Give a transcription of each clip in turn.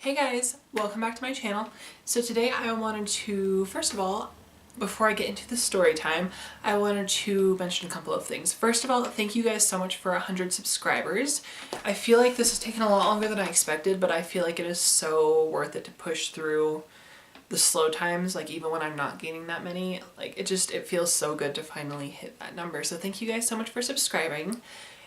Hey guys, welcome back to my channel. So today I wanted to, first of all, before I get into the story time, I wanted to mention a couple of things. First of all, thank you guys so much for 100 subscribers. I feel like this has taken a lot longer than I expected, but I feel like it is so worth it to push through the slow times, like even when I'm not gaining that many. Like it feels so good to finally hit that number. So thank you guys so much for subscribing.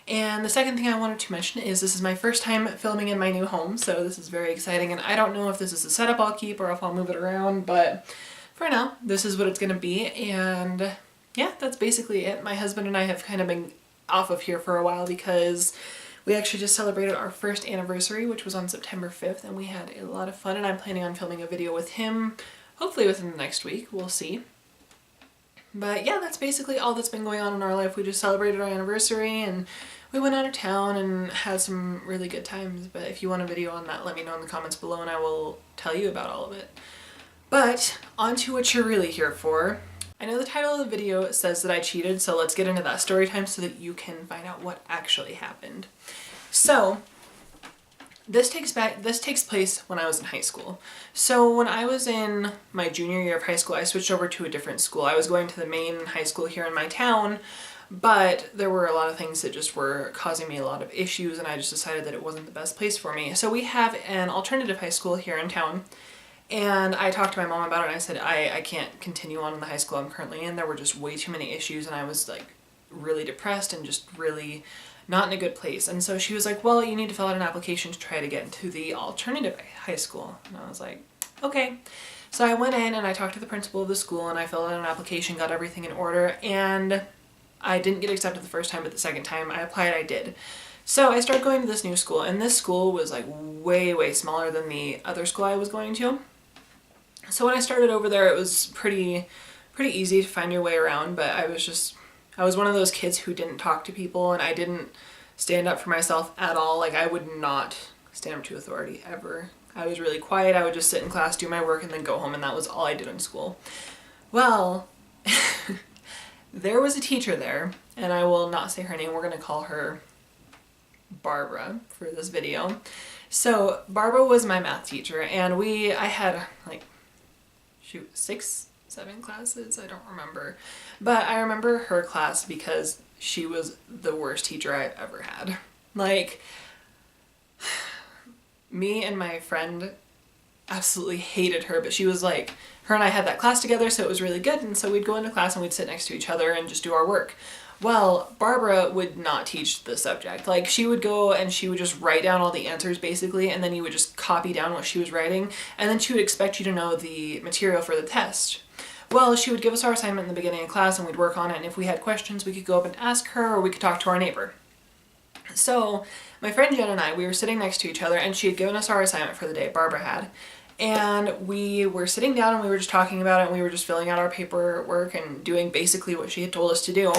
And the second thing I wanted to mention is this is my first time filming in my new home, so this is very exciting, and I don't know if this is the setup I'll keep or if I'll move it around, but for now, this is what it's gonna be, and yeah, that's basically it. My husband and I have kind of been off of here for a while because we actually just celebrated our first anniversary, which was on September 5th, and we had a lot of fun, and I'm planning on filming a video with him, hopefully within the next week, we'll see. But yeah, that's basically all that's been going on in our life. We just celebrated our anniversary and we went out of town and had some really good times. But if you want a video on that, let me know in the comments below and I will tell you about all of it. But on to what you're really here for. I know the title of the video says that I cheated, so let's get into that story time so that you can find out what actually happened. So this takes place when I was in high school. So when I was in my junior year of high school, I switched over to a different school. I was going to the main high school here in my town, but there were a lot of things that just were causing me a lot of issues, and I just decided that it wasn't the best place for me. So we have an alternative high school here in town, and I talked to my mom about it, and I said I can't continue on in the high school I'm currently in. There were just way too many issues, and I was like really depressed and just really not in a good place. And so she was like, well, you need to fill out an application to try to get into the alternative high school. And I was like, okay. So I went in and I talked to the principal of the school and I filled out an application, got everything in order, and I didn't get accepted the first time, but the second time I applied, I did. So I started going to this new school, and this school was like way smaller than the other school I was going to. So when I started over there, it was pretty easy to find your way around, but I was one of those kids who didn't talk to people, and I didn't stand up for myself at all. Like, I would not stand up to authority ever. I was really quiet. I would just sit in class, do my work, and then go home, and that was all I did in school. Well, there was a teacher there, and I will not say her name. We're going to call her Barbara for this video. So Barbara was my math teacher, and I had like, shoot, 6, 7 classes, I don't remember. But I remember her class because she was the worst teacher I've ever had. Like, me and my friend absolutely hated her, but she was like, her and I had that class together, so it was really good, and so we'd go into class and we'd sit next to each other and just do our work. Well, Barbara would not teach the subject. Like, she would go and she would just write down all the answers basically, and then you would just copy down what she was writing, and then she would expect you to know the material for the test. Well, she would give us our assignment in the beginning of class and we'd work on it, and if we had questions we could go up and ask her, or we could talk to our neighbor. So my friend Jen and I, we were sitting next to each other, and she had given us our assignment for the day, Barbara had, and we were sitting down and we were just talking about it, and we were just filling out our paperwork and doing basically what she had told us to do.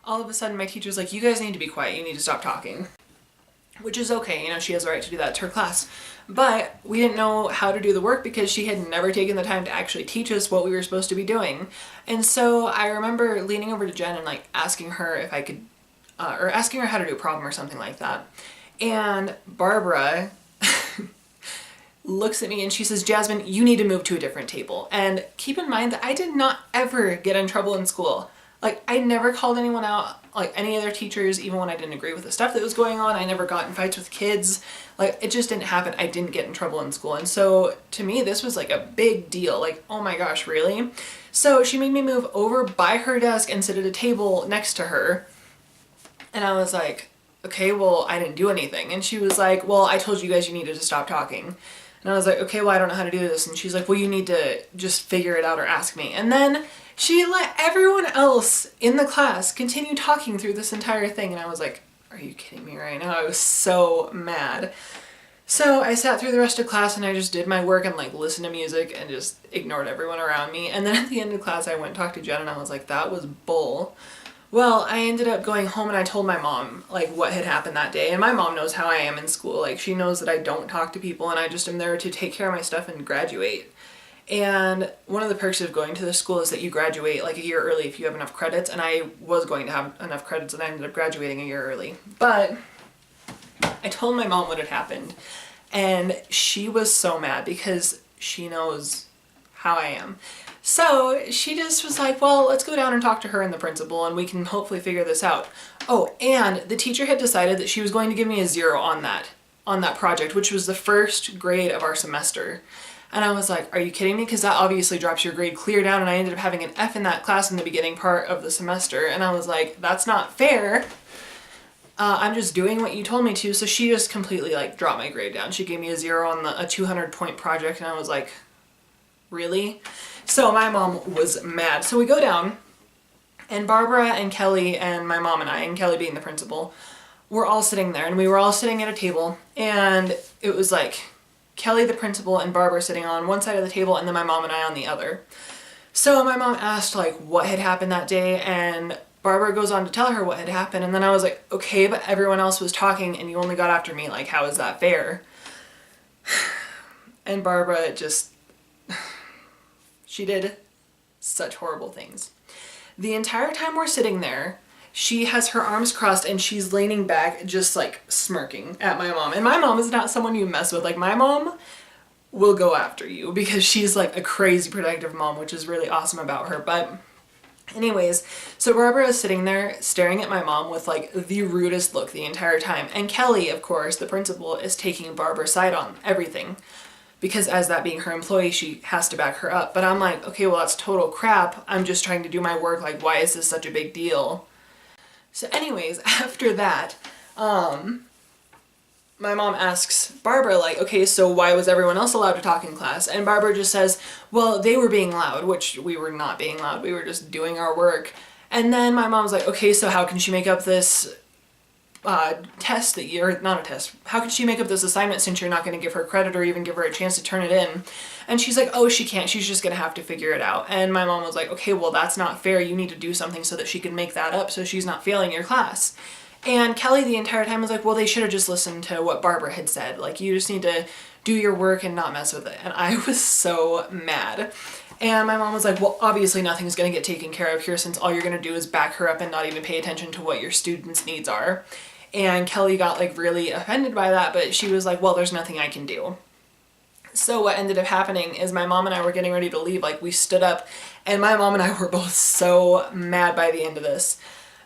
All of a sudden my teacher's like, you guys need to be quiet, you need to stop talking. Which is okay, you know, she has the right to do that, it's her class. But we didn't know how to do the work because she had never taken the time to actually teach us what we were supposed to be doing. And so I remember leaning over to Jen and like asking her if I could, or asking her how to do a problem or something like that. And Barbara looks at me and she says, Jasmine, you need to move to a different table. And keep in mind that I did not ever get in trouble in school. Like, I never called anyone out, like any other teachers, even when I didn't agree with the stuff that was going on. I never got in fights with kids. Like, it just didn't happen. I didn't get in trouble in school. And so to me, this was like a big deal. Like, oh my gosh, really? So she made me move over by her desk and sit at a table next to her. And I was like, okay, well, I didn't do anything. And she was like, well, I told you guys you needed to stop talking. And I was like, okay, well, I don't know how to do this. And she's like, well, you need to just figure it out or ask me. And then she let everyone else in the class continue talking through this entire thing. And I was like, are you kidding me right now? I was so mad. So I sat through the rest of class and I just did my work and like listened to music and just ignored everyone around me. And then at the end of class, I went and talked to Jen and I was like, that was bull. Well, I ended up going home and I told my mom like what had happened that day, and my mom knows how I am in school. Like, she knows that I don't talk to people and I just am there to take care of my stuff and graduate. And one of the perks of going to this school is that you graduate like a year early if you have enough credits, and I was going to have enough credits and I ended up graduating a year early. But I told my mom what had happened, And she was so mad because she knows how I am. So she just was like, well, let's go down and talk to her and the principal and we can hopefully figure this out. Oh, and the teacher had decided that she was going to give me a 0 on that project, which was the first grade of our semester. And I was like, are you kidding me? Because that obviously drops your grade clear down, and I ended up having an F in that class in the beginning part of the semester. And I was like, that's not fair. I'm just doing what you told me to. So she just completely like dropped my grade down. She gave me a 0 on a 200-point project, and I was like, really? So my mom was mad. So we go down, and Barbara and Kelly and my mom and I, and Kelly being the principal, we're all sitting there, and we were all sitting at a table, and it was like Kelly, the principal, and Barbara sitting on one side of the table, and then my mom and I on the other. So my mom asked like what had happened that day, and Barbara goes on to tell her what had happened, and then I was like, okay, but everyone else was talking and you only got after me, like how is that fair? And Barbara just, she did such horrible things. The entire time we're sitting there, she has her arms crossed and she's leaning back just like smirking at my mom. And my mom is not someone you mess with. Like my mom will go after you because she's like a crazy protective mom, which is really awesome about her. But anyways, so Barbara is sitting there staring at my mom with like the rudest look the entire time. And Kelly, of course, the principal, is taking Barbara's side on everything, because as that being her employee, she has to back her up. But I'm like, okay, well, that's total crap. I'm just trying to do my work. Like, why is this such a big deal? So anyways, after that, my mom asks Barbara, like, okay, so why was everyone else allowed to talk in class? And Barbara just says, well, they were being loud, which we were not being loud. We were just doing our work. And then my mom's like, okay, so how can she make up this test that you're, not a test, how can she make up this assignment since you're not going to give her credit or even give her a chance to turn it in? And she's like, oh, she can't, she's just going to have to figure it out. And my mom was like, okay, well, that's not fair. You need to do something so that she can make that up so she's not failing your class. And Kelly the entire time was like, well, they should have just listened to what Barbara had said. Like, you just need to do your work and not mess with it. And I was so mad. And my mom was like, well, obviously nothing's going to get taken care of here since all you're going to do is back her up and not even pay attention to what your students' needs are. And Kelly got like really offended by that, but she was like, well, there's nothing I can do. So what ended up happening is my mom and I were getting ready to leave. Like, we stood up and my mom and I were both so mad by the end of this.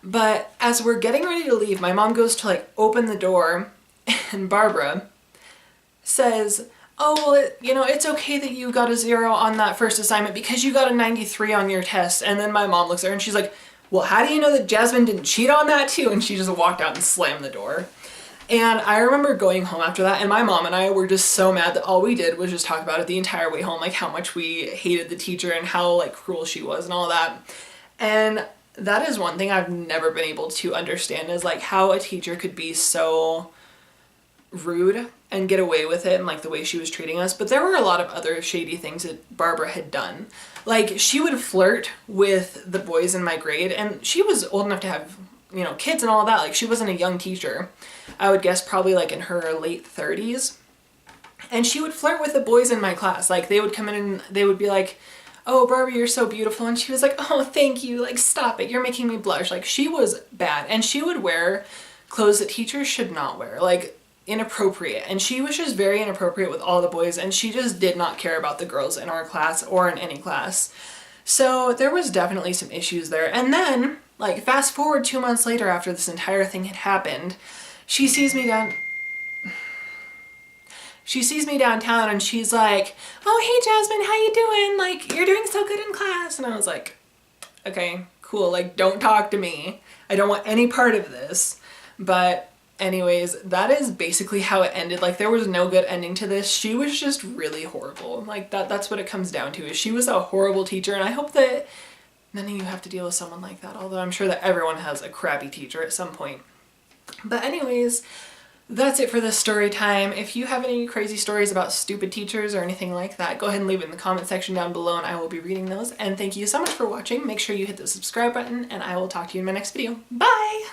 But as we're getting ready to leave, my mom goes to like open the door and Barbara says, oh, well, it's okay that you got a 0 on that first assignment because you got a 93 on your test. And then my mom looks at her and she's like, well, how do you know that Jasmin didn't cheat on that too? And she just walked out and slammed the door. And I remember going home after that, and my mom and I were just so mad that all we did was just talk about it the entire way home, like how much we hated the teacher and how like cruel she was and all that. And that is one thing I've never been able to understand, is like how a teacher could be so rude and get away with it and like the way she was treating us. But there were a lot of other shady things that Barbara had done. Like, she would flirt with the boys in my grade, and she was old enough to have, kids and all that. Like, she wasn't a young teacher. I would guess probably like in her late 30s. And she would flirt with the boys in my class. Like, they would come in and they would be like, oh, Barbie, you're so beautiful. And she was like, oh, thank you. Like, stop it. You're making me blush. Like, she was bad. And she would wear clothes that teachers should not wear. Like, inappropriate. And she was just very inappropriate with all the boys, and she just did not care about the girls in our class or in any class. So there was definitely some issues there. And then, like, fast forward 2 months later after this entire thing had happened, she sees me downtown and she's like, oh, hey, Jasmin, how you doing? Like, you're doing so good in class. And I was like, okay, cool. Like, don't talk to me. I don't want any part of this. But anyways, that is basically how it ended. Like, there was no good ending to this. She was just really horrible. Like, that's what it comes down to, is she was a horrible teacher, and I hope that none of you have to deal with someone like that, although I'm sure that everyone has a crappy teacher at some point. But anyways, that's it for this story time. If you have any crazy stories about stupid teachers or anything like that, go ahead and leave it in the comment section down below and I will be reading those. And thank you so much for watching. Make sure you hit the subscribe button and I will talk to you in my next video. Bye!